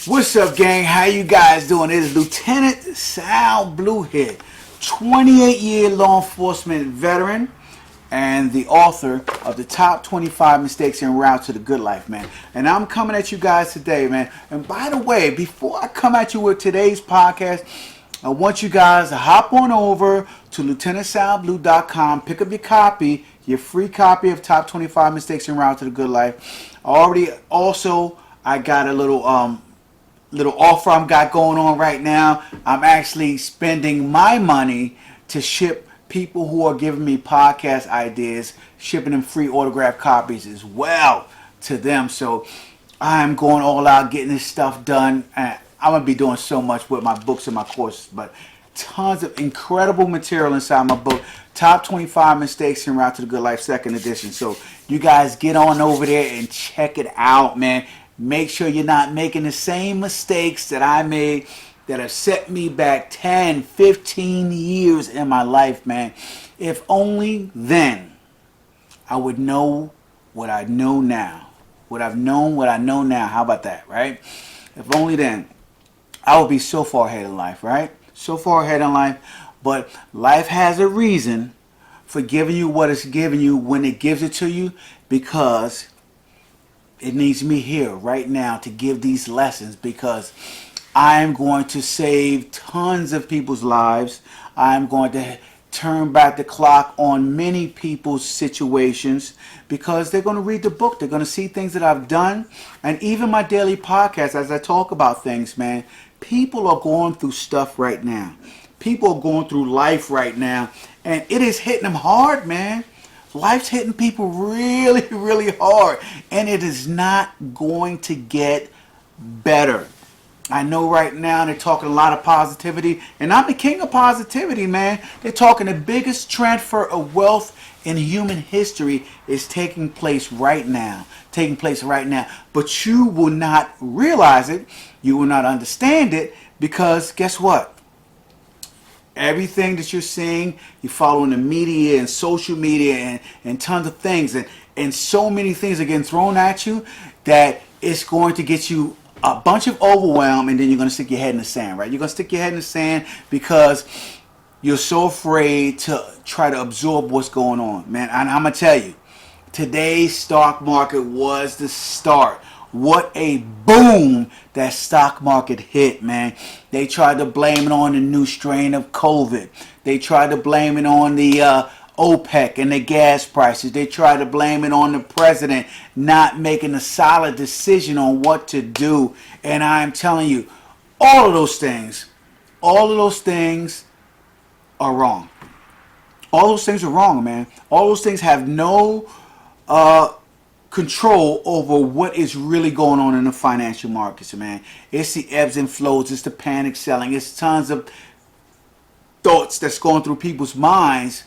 What's up, gang? How you guys doing? It is Lieutenant Sal Bluehead, 28-year law enforcement veteran and the author of the top 25 mistakes en route to the good life, man. And I'm coming at you guys today, man. And by the way, before I come at you with today's podcast, I want you guys to hop on over to lieutenantsalblue.com, pick up your copy, your free copy of top 25 mistakes en route to the good life. I got a little offer I've got going on right now. I'm actually spending my money to ship people who are giving me podcast ideas, shipping them free autographed copies as well to them. So I'm going all out getting this stuff done. And I'm going to be doing so much with my books and my courses, but tons of incredible material inside my book, Top 25 Mistakes en Route to the Good Life, second edition. So you guys get on over there and check it out, man. Make sure you're not making the same mistakes that I made that have set me back 10, 15 years in my life, man. If only then I would know what I know now. Would I've known what I know now? How about that, right? If only then I would be so far ahead in life, right? So far ahead in life. But life has a reason for giving you what it's giving you when it gives it to you, because it needs me here right now to give these lessons, because I am going to save tons of people's lives. I'm going to turn back the clock on many people's situations, because they're going to read the book. They're going to see things that I've done. And even my daily podcast, as I talk about things, man, people are going through stuff right now. People are going through life right now. And it is hitting them hard, man. Life's hitting people really, really hard, and it is not going to get better. I know right now they're talking a lot of positivity, and I'm the king of positivity, man. They're talking the biggest transfer of wealth in human history is taking place right now. But you will not realize it. You will not understand it, because guess what? Everything that you're seeing, you follow in the media and social media and tons of things, and so many things are getting thrown at you that it's going to get you a bunch of overwhelm, and then you're going to stick your head in the sand, right? You're going to stick your head in the sand because you're so afraid to try to absorb what's going on, man. And I'm going to tell you, today's stock market was the start. What a boom that stock market hit, man. They tried to blame it on the new strain of COVID. They tried to blame it on the OPEC and the gas prices. They tried to blame it on the president not making a solid decision on what to do. And I'm telling you, all of those things are wrong. All those things are wrong, man. All those things have no control over what is really going on in the financial markets, man. It's the ebbs and flows. It's the panic selling. It's tons of thoughts that's going through people's minds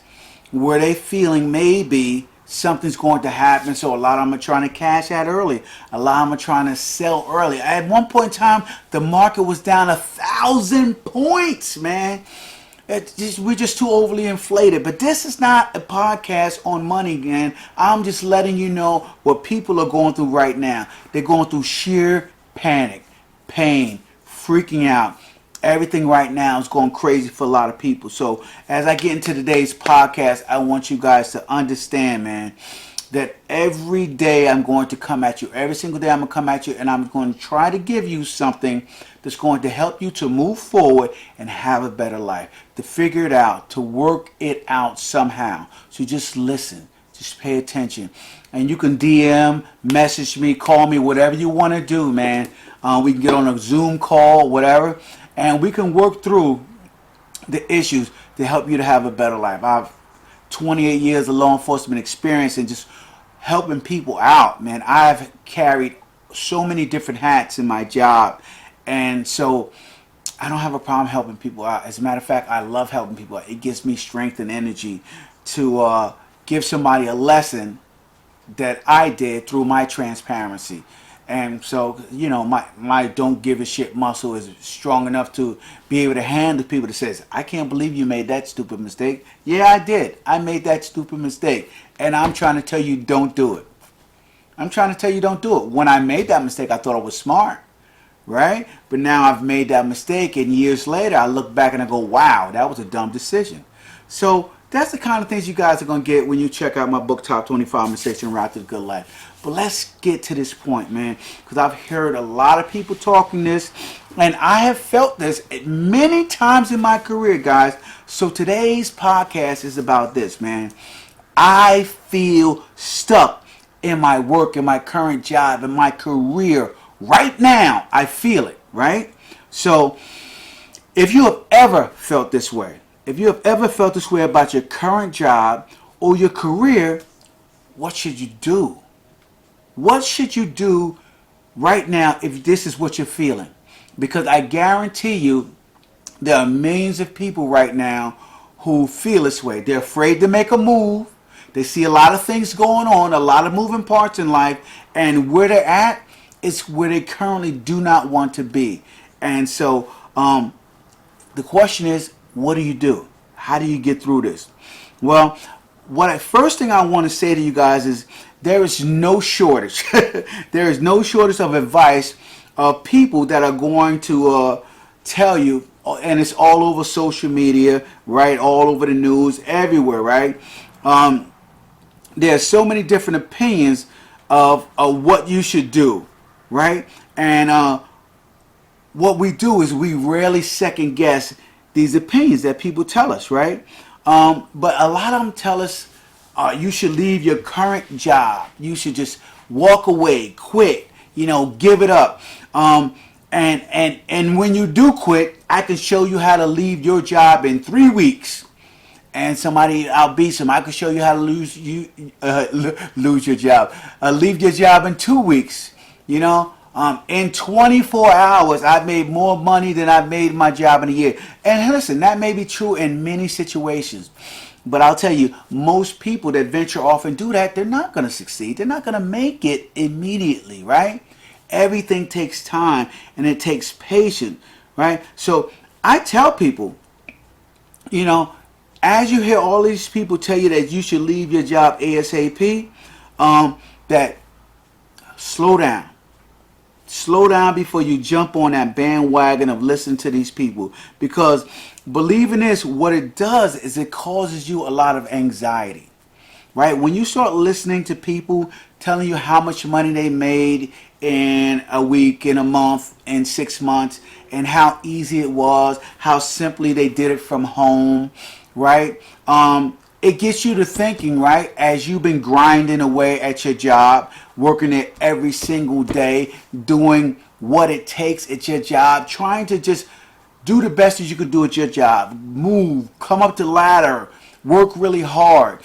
where they feeling maybe something's going to happen. So a lot of them are trying to cash out early. A lot of them are trying to sell early. At one point in time, the market was down 1,000 points, man. We're just too overly inflated. But this is not a podcast on money, man. I'm just letting you know what people are going through right now. They're going through sheer panic, pain, freaking out. Everything right now is going crazy for a lot of people. So as I get into today's podcast, I want you guys to understand, man, that every day I'm going to come at you. Every single day I'm going to come at you, and I'm going to try to give you something that's going to help you to move forward and have a better life, to figure it out, to work it out somehow. So just listen, just pay attention. And you can DM, message me, call me, whatever you want to do, man. We can get on a Zoom call, whatever, and we can work through the issues to help you to have a better life. I've 28 years of law enforcement experience and just helping people out, man. I've carried so many different hats in my job, and so I don't have a problem helping people out. As a matter of fact, I love helping people out. It gives me strength and energy to give somebody a lesson that I did through my transparency. And so, you know, my don't give a shit muscle is strong enough to be able to handle people that says, I can't believe you made that stupid mistake. Yeah, I did. I made that stupid mistake. And I'm trying to tell you, don't do it. I'm trying to tell you, don't do it. When I made that mistake, I thought I was smart. right? But now I've made that mistake, and years later I look back and I go, wow, that was a dumb decision. So that's the kind of things you guys are going to get when you check out my book, Top 25 Mistakes en Route to the Good Life. But let's get to this point, man, because I've heard a lot of people talking this, and I have felt this many times in my career, guys. So today's podcast is about this, man. I feel stuck in my work, in my current job, in my career right now. I feel it, right? So if you have ever felt this way, if you have ever felt this way about your current job or your career, what should you do? What should you do right now if this is what you're feeling? Because I guarantee you there are millions of people right now who feel this way. They're afraid to make a move. They see a lot of things going on, a lot of moving parts in life, and where they're at is where they currently do not want to be. And so the question is, what do you do? How do you get through this? Well, first thing I want to say to you guys is there is no shortage. There is no shortage of advice of people that are going to tell you, and it's all over social media, right? All over the news, everywhere, right? There's so many different opinions of what you should do, right? And what we do is we rarely second guess these opinions that people tell us, right? But a lot of them tell us you should leave your current job. You should just walk away, quit, give it up. And when you do quit, I can show you how to leave your job in 3 weeks. And I'll be some. I can show you how to lose your job. Leave your job in 2 weeks. In 24 hours, I've made more money than I've made my job in a year. And listen, that may be true in many situations. But I'll tell you, most people that venture off and do that, they're not going to succeed. They're not going to make it immediately, right? Everything takes time and it takes patience, right? So I tell people, as you hear all these people tell you that you should leave your job ASAP, that slow down. Slow down before you jump on that bandwagon of listening to these people. Because believe in this, what it does is it causes you a lot of anxiety. Right? When you start listening to people telling you how much money they made in a week, in a month, in 6 months, and how easy it was, how simply they did it from home, right? It gets you to thinking, right, as you've been grinding away at your job, working it every single day, doing what it takes at your job, trying to just do the best as you could do at your job, move, come up the ladder, work really hard.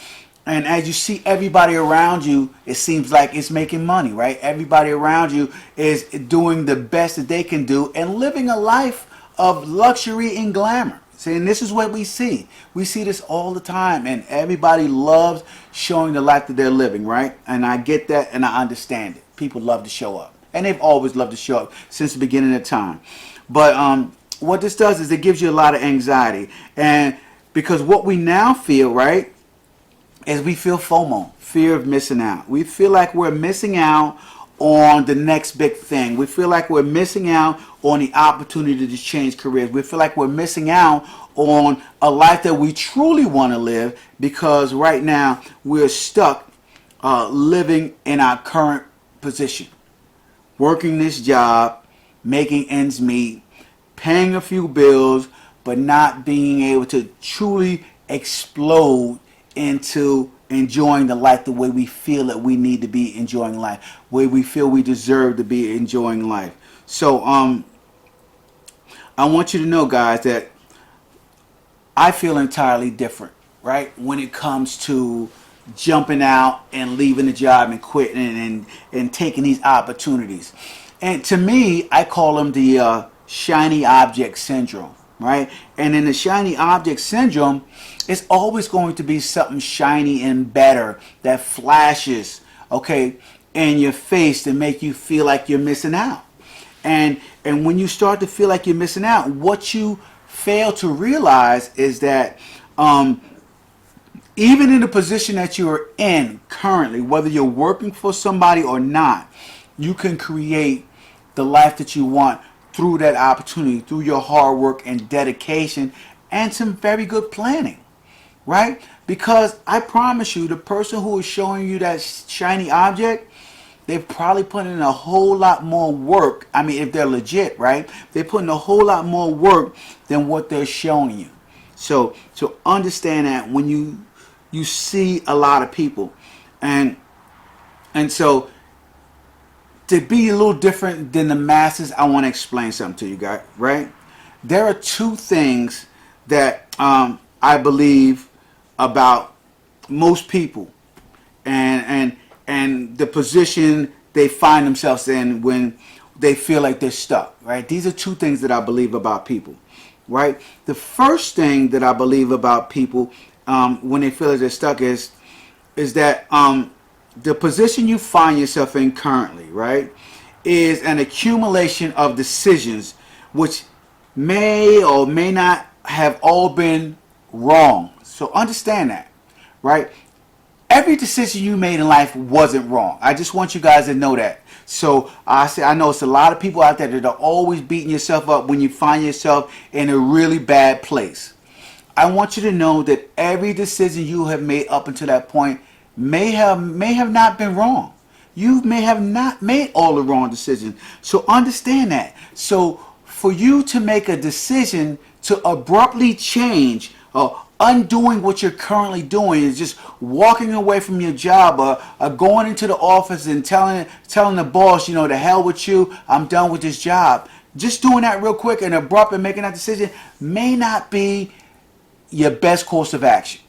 And as you see everybody around you, it seems like it's making money, right? Everybody around you is doing the best that they can do and living a life of luxury and glamour. See, and this is what we see. We see this all the time, and everybody loves showing the life that they're living, right? And I get that, and I understand it. People love to show up, and they've always loved to show up since the beginning of time. But what this does is it gives you a lot of anxiety, and because what we now feel, right, is we feel FOMO, fear of missing out. We feel like we're missing out on the next big thing. We feel like we're missing out on the opportunity to change careers. We feel like we're missing out on a life that we truly want to live because right now we're stuck living in our current position, working this job, making ends meet, paying a few bills, but not being able to truly explode into enjoying the life the way we feel that we need to be enjoying life, where we feel we deserve to be enjoying life. So I want you to know, guys, that I feel entirely different, right? When it comes to jumping out and leaving the job and quitting and taking these opportunities. And to me, I call them the shiny object syndrome, right? And in the shiny object syndrome, it's always going to be something shiny and better that flashes, okay, in your face to make you feel like you're missing out. And when you start to feel like you're missing out, what you fail to realize is that even in the position that you're in currently, whether you're working for somebody or not, you can create the life that you want through that opportunity, through your hard work and dedication and some very good planning, right? Because I promise you, the person who is showing you that shiny object, they've probably put in a whole lot more work. I mean, if they're legit, right? They're putting a whole lot more work than what they're showing you. So understand that when you see a lot of people, and so to be a little different than the masses, I want to explain something to you guys, right? There are two things that I believe about most people, and the position they find themselves in when they feel like they're stuck, right? These are two things that I believe about people, right? The first thing that I believe about people when they feel like they're stuck is that the position you find yourself in currently, right, is an accumulation of decisions which may or may not have all been wrong. So understand that, right? Every decision you made in life wasn't wrong. I just want you guys to know that. So I know it's a lot of people out there that are always beating yourself up when you find yourself in a really bad place. I want you to know that every decision you have made up until that point may have not been wrong. You may have not made all the wrong decisions. So understand that. So for you to make a decision to abruptly change or undoing what you're currently doing, is just walking away from your job, or going into the office and telling the boss, to hell with you, I'm done with this job. Just doing that real quick and abrupt and making that decision may not be your best course of action.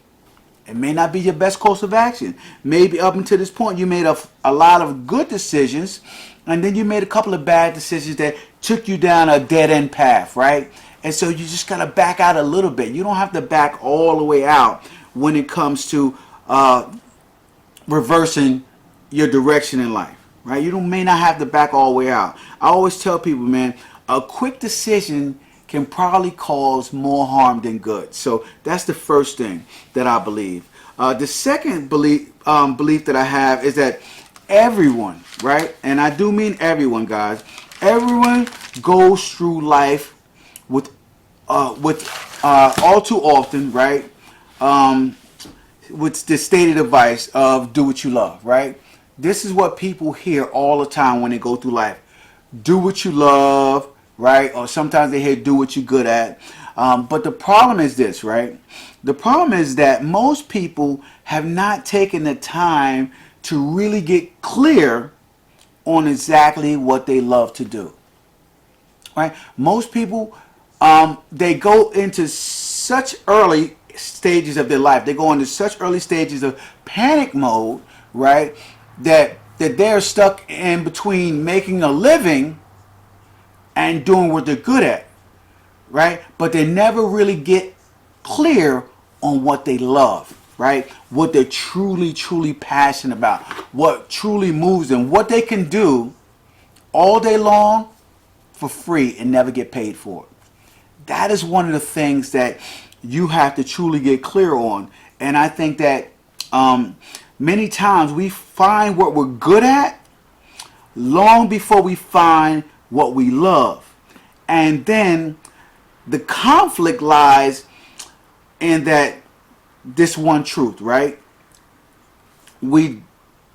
It may not be your best course of action. Maybe up until this point you made a lot of good decisions, and then you made a couple of bad decisions that took you down a dead-end path, right? And so you just got to back out a little bit. You don't have to back all the way out when it comes to reversing your direction in life, right? You may not have to back all the way out. I always tell people, man, a quick decision can probably cause more harm than good. So that's the first thing that I believe. The second belief that I have is that everyone, right? And I do mean everyone, guys. Everyone goes through life with all too often, right? With the stated advice of do what you love, right? This is what people hear all the time when they go through life. Do what you love, right? Or sometimes they hear do what you're good at. But the problem is this, right? The problem is that most people have not taken the time to really get clear on exactly what they love to do, right? Most people, they go into such early stages of their life. They go into such early stages of panic mode, right? That they're stuck in between making a living and doing what they're good at, right? But they never really get clear on what they love, right? What they're truly, truly passionate about, what truly moves them, what they can do all day long for free and never get paid for it. That is one of the things that you have to truly get clear on. And I think that many times we find what we're good at long before we find what we love. And then the conflict lies in that this one truth, right? We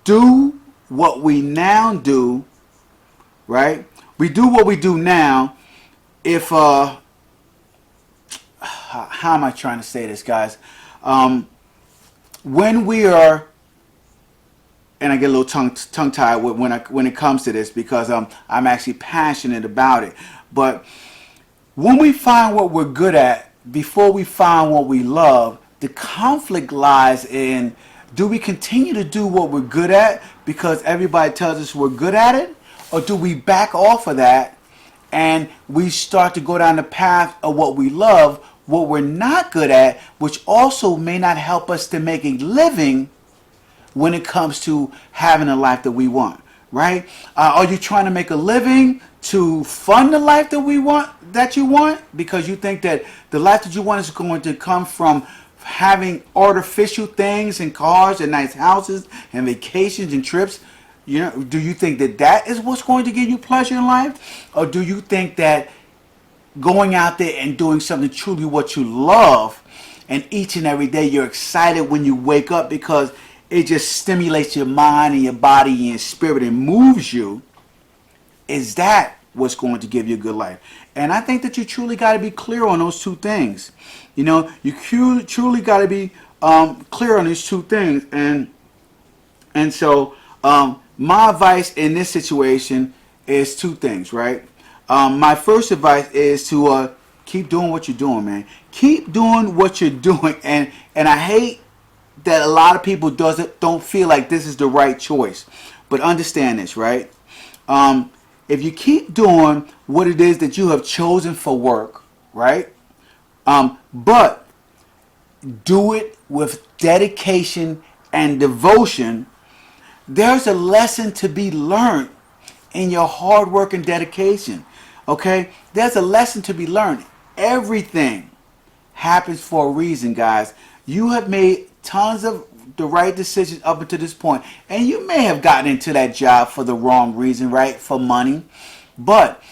do what we now do, right? We do what we do now if how am I trying to say this, guys? When we are, and I get a little tongue-tied when it comes to this because I'm actually passionate about it. But when we find what we're good at before we find what we love, the conflict lies in, do we continue to do what we're good at because everybody tells us we're good at it? Or do we back off of that and we start to go down the path of what we love, what we're not good at, which also may not help us to make a living when it comes to having a life that we want, right? Are you trying to make a living to fund the life that you want because you think that the life that you want is going to come from having artificial things and cars and nice houses and vacations and trips? do you think that that is what's going to give you pleasure in life? Or do you think that going out there and doing something truly what you love, and each and every day you're excited when you wake up because it just stimulates your mind and your body and your spirit and moves you, is that what's going to give you a good life? And I think that you truly got to be clear on those two things. You truly got to be clear on these two things. And so my advice in this situation is two things, right? My first advice is to keep doing what you're doing, man. Keep doing what you're doing. And I hate that a lot of people don't feel like this is the right choice. But understand this, right? If you keep doing what it is that you have chosen for work, right? But do it with dedication and devotion, there's a lesson to be learned in your hard work and dedication. Okay? There's a lesson to be learned. Everything happens for a reason, guys. You have made tons of the right decisions up until this point, and you may have gotten into that job for the wrong reason, right? For money. But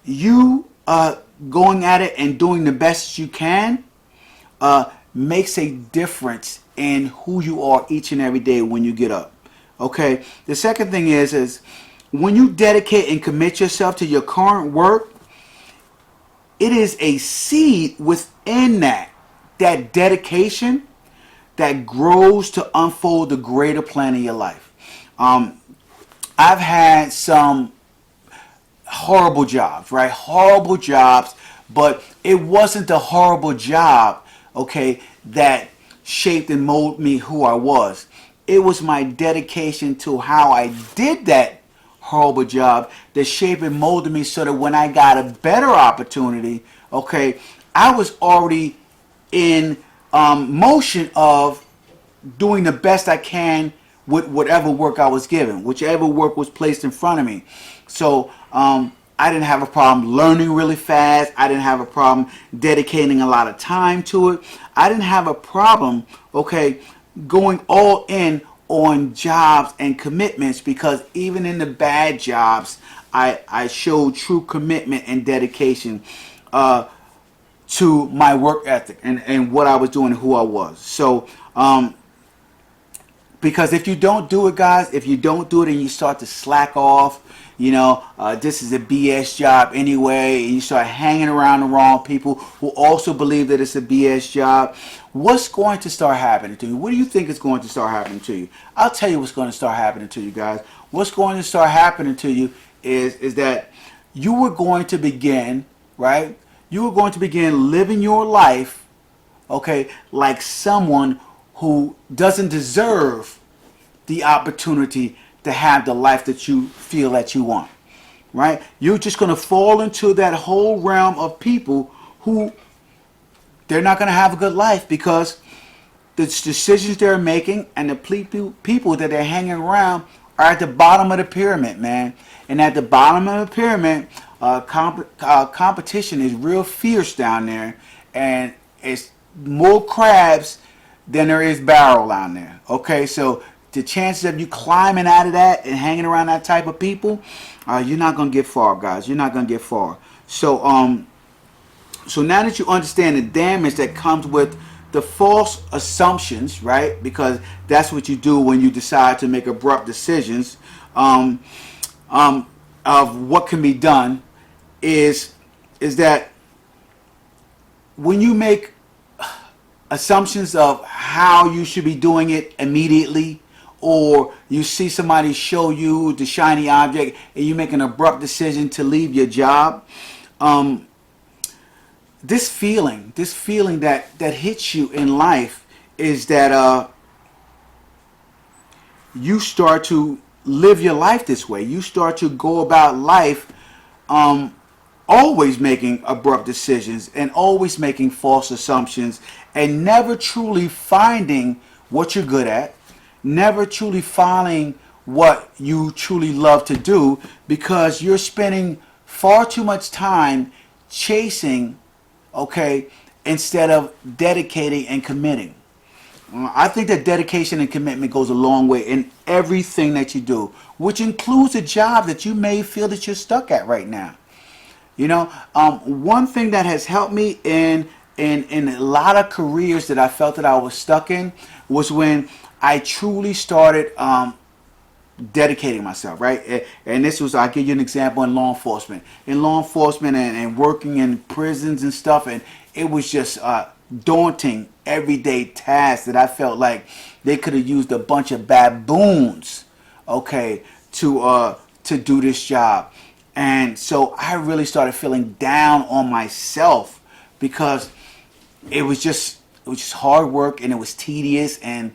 you going at it and doing the best you can makes a difference in who you are each and every day when you get up. Okay? The second thing is when you dedicate and commit yourself to your current work, it is a seed within that dedication that grows to unfold the greater plan of your life. I've had some horrible jobs, right? Horrible jobs, but it wasn't the horrible job, okay, that shaped and molded me who I was. It was my dedication to how I did that horrible job that shaped and molded me so that when I got a better opportunity, okay, I was already in motion of doing the best I can with whatever work I was given, whichever work was placed in front of me. So I didn't have a problem learning really fast. I didn't have a problem dedicating a lot of time to it. I didn't have a problem, okay, going all in on jobs and commitments, because even in the bad jobs, I showed true commitment and dedication to my work ethic and what I was doing and who I was. So, because if you don't do it, guys, if you don't do it and you start to slack off, this is a BS job anyway, and you start hanging around the wrong people who also believe that it's a BS job, what's going to start happening to you? What do you think is going to start happening to you? I'll tell you what's going to start happening to you, guys. What's going to start happening to you is that you were going to begin, right? You were going to begin living your life, okay, like someone who doesn't deserve the opportunity to have the life that you feel that you want, right? You're just going to fall into that whole realm of people who they're not going to have a good life because the decisions they're making and the people that they're hanging around are at the bottom of the pyramid, man. And at the bottom of the pyramid, competition is real fierce down there, and it's more crabs than there is barrel down there. Okay, so the chances of you climbing out of that and hanging around that type of people, you're not gonna get far, guys. You're not gonna get far. So so now that you understand the damage that comes with the false assumptions, right? Because that's what you do when you decide to make abrupt decisions of what can be done, is that when you make assumptions of how you should be doing it immediately, or you see somebody show you the shiny object and you make an abrupt decision to leave your job, this feeling that hits you in life is that you start to live your life this way. You start to go about life always making abrupt decisions and always making false assumptions and never truly finding what you're good at, never truly finding what you truly love to do, because you're spending far too much time chasing, okay, instead of dedicating and committing. I think that dedication and commitment goes a long way in everything that you do, which includes a job that you may feel that you're stuck at right now. You know, one thing that has helped me in a lot of careers that I felt that I was stuck in was when I truly started dedicating myself, right? And this was, I'll give you an example in law enforcement. In law enforcement and working in prisons and stuff, and it was just daunting everyday tasks that I felt like they could have used a bunch of baboons, okay, to do this job. And so I really started feeling down on myself because it was just hard work, and it was tedious, and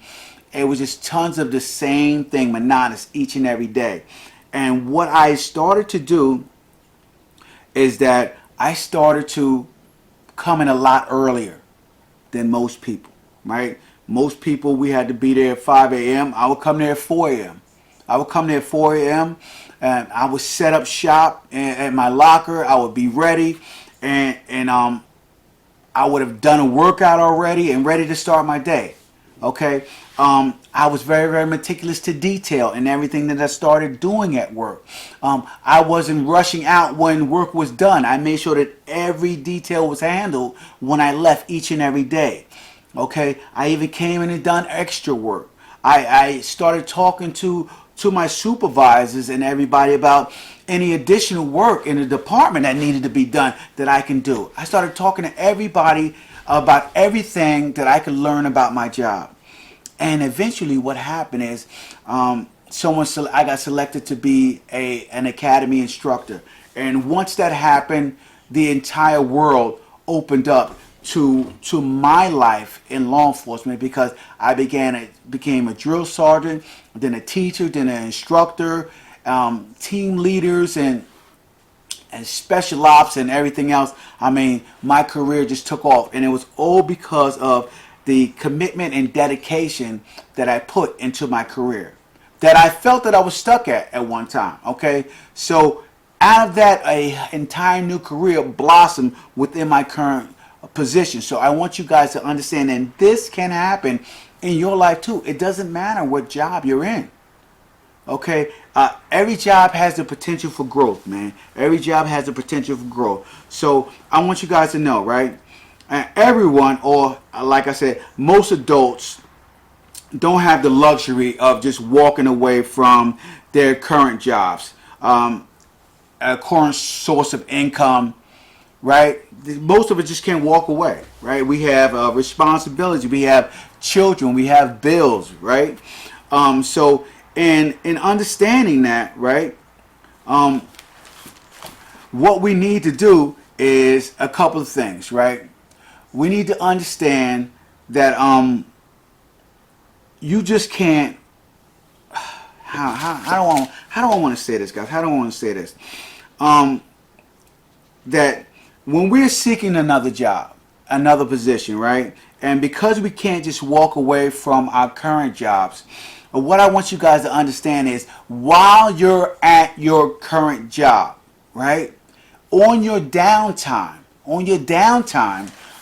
it was just tons of the same thing, monotonous each and every day. And what I started to do is that I started to come in a lot earlier than most people, right? Most people, we had to be there at 5 a.m. I would come there at 4 a.m. I would come there at 4 a.m. and I would set up shop at my locker. I would be ready, and I would have done a workout already and ready to start my day. Okay, I was very, very meticulous to detail in everything that I started doing at work. I wasn't rushing out when work was done. I made sure that every detail was handled when I left each and every day. Okay, I even came in and done extra work. I started talking to my supervisors and everybody about any additional work in the department that needed to be done that I can do. I started talking to everybody about everything that I could learn about my job. And eventually what happened is I got selected to be an academy instructor. And once that happened, the entire world opened up to my life in law enforcement, because I became a drill sergeant, then a teacher, then an instructor, team leaders, and special ops and everything else. I mean, my career just took off, and it was all because of the commitment and dedication that I put into my career, that I felt that I was stuck at one time. Okay, so out of that, a entire new career blossomed within my current position. So I want you guys to understand, and this can happen in your life too. It doesn't matter what job you're in. Okay, every job has the potential for growth, man. Every job has the potential for growth. So I want you guys to know, right? Everyone, or like I said, most adults don't have the luxury of just walking away from their current jobs, a current source of income, right? Most of us just can't walk away, right? We have responsibilities, we have children, we have bills, right? So in understanding that, right, what we need to do is a couple of things, right? We need to understand that you just can't. How do I want to say this, guys? How do I want to say this? That when we're seeking another job, another position, right? And because we can't just walk away from our current jobs, what I want you guys to understand is, while you're at your current job, right? On your downtime,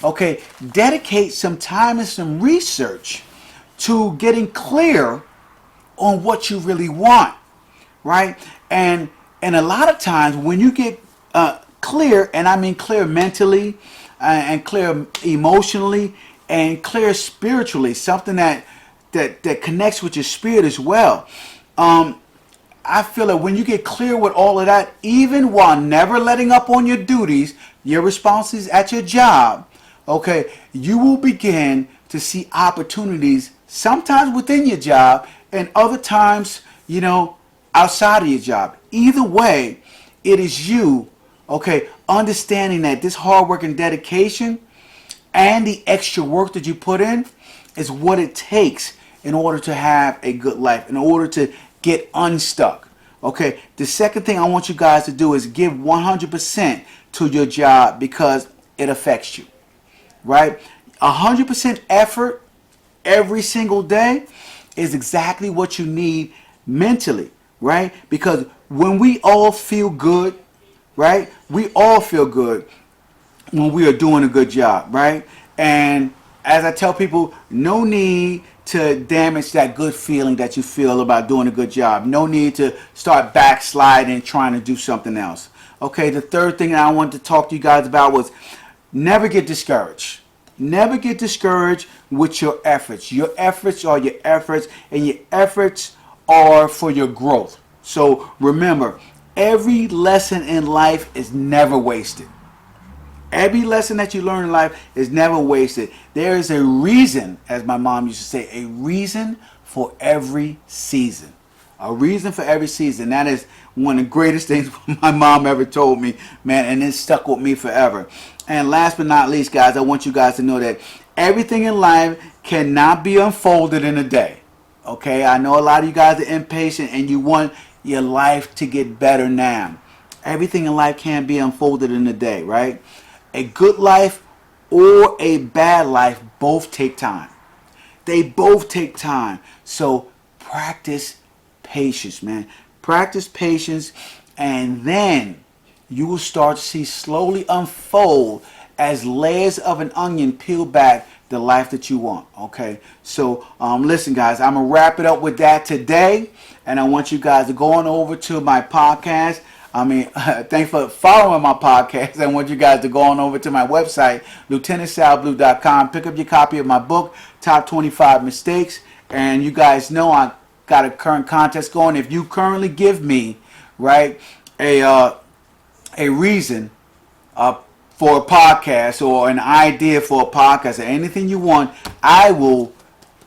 okay, dedicate some time and some research to getting clear on what you really want, right? And a lot of times when you get clear, and I mean clear mentally, and clear emotionally, and clear spiritually, something that connects with your spirit as well. I feel that when you get clear with all of that, even while never letting up on your duties, your responsibilities at your job, okay, you will begin to see opportunities, sometimes within your job and other times, outside of your job. Either way, it is you, okay, understanding that this hard work and dedication and the extra work that you put in is what it takes in order to have a good life, in order to get unstuck. Okay, the second thing I want you guys to do is give 100% to your job, because it affects you, right? 100% effort every single day is exactly what you need mentally, right? Because when we all feel good, right? We all feel good when we are doing a good job, right? And as I tell people, no need to damage that good feeling that you feel about doing a good job. No need to start backsliding and trying to do something else. Okay, the third thing I wanted to talk to you guys about was never get discouraged. Never get discouraged with your efforts. Your efforts are your efforts, and your efforts are for your growth. So remember, every lesson in life is never wasted. Every lesson that you learn in life is never wasted. There is a reason, as my mom used to say, a reason for every season. A reason for every season. That is one of the greatest things my mom ever told me, man, and it stuck with me forever. And last but not least, guys, I want you guys to know that everything in life cannot be unfolded in a day. Okay, I know a lot of you guys are impatient and you want your life to get better now. Everything in life can't be unfolded in a day, right? A good life or a bad life both take time. They both take time. So practice patience, man. Practice patience, and then you will start to see slowly unfold as layers of an onion peel back the life that you want. Okay, so listen, guys, I'm gonna wrap it up with that today, and I want you guys to go on over to my podcast. Thanks for following my podcast. I want you guys to go on over to my website, lieutenantsalblue.com. Pick up your copy of my book, Top 25 Mistakes. And you guys know I got a current contest going. If you currently give me, right, a reason for a podcast or an idea for a podcast or anything you want, I will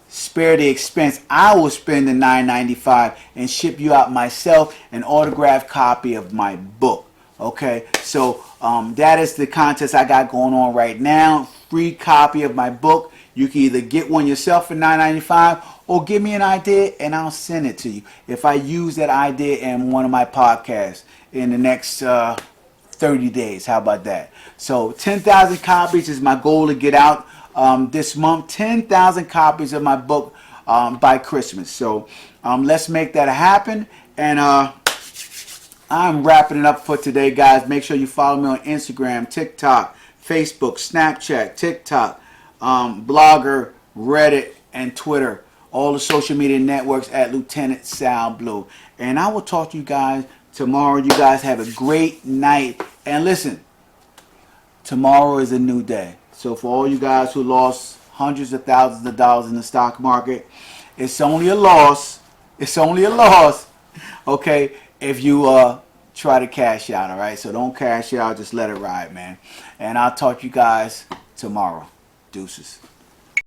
spare the expense. I will spend the $9.95 and ship you out myself an autographed copy of my book. Okay, so that is the contest I got going on right now. Free copy of my book. You can either get one yourself for $9.95 or give me an idea and I'll send it to you if I use that idea in one of my podcasts in the next 30 days. How about that? So 10,000 copies is my goal to get out this month. 10,000 copies of my book by Christmas. So let's make that happen. And I'm wrapping it up for today, guys. Make sure you follow me on Instagram, TikTok, Facebook, Snapchat, TikTok, Blogger, Reddit, and Twitter. All the social media networks at Lieutenant Sal Blue. And I will talk to you guys tomorrow. You guys have a great night. And listen, tomorrow is a new day. So for all you guys who lost hundreds of thousands of dollars in the stock market, it's only a loss. It's only a loss, okay, if you try to cash out, all right? So don't cash out. Just let it ride, man. And I'll talk to you guys tomorrow. Deuces.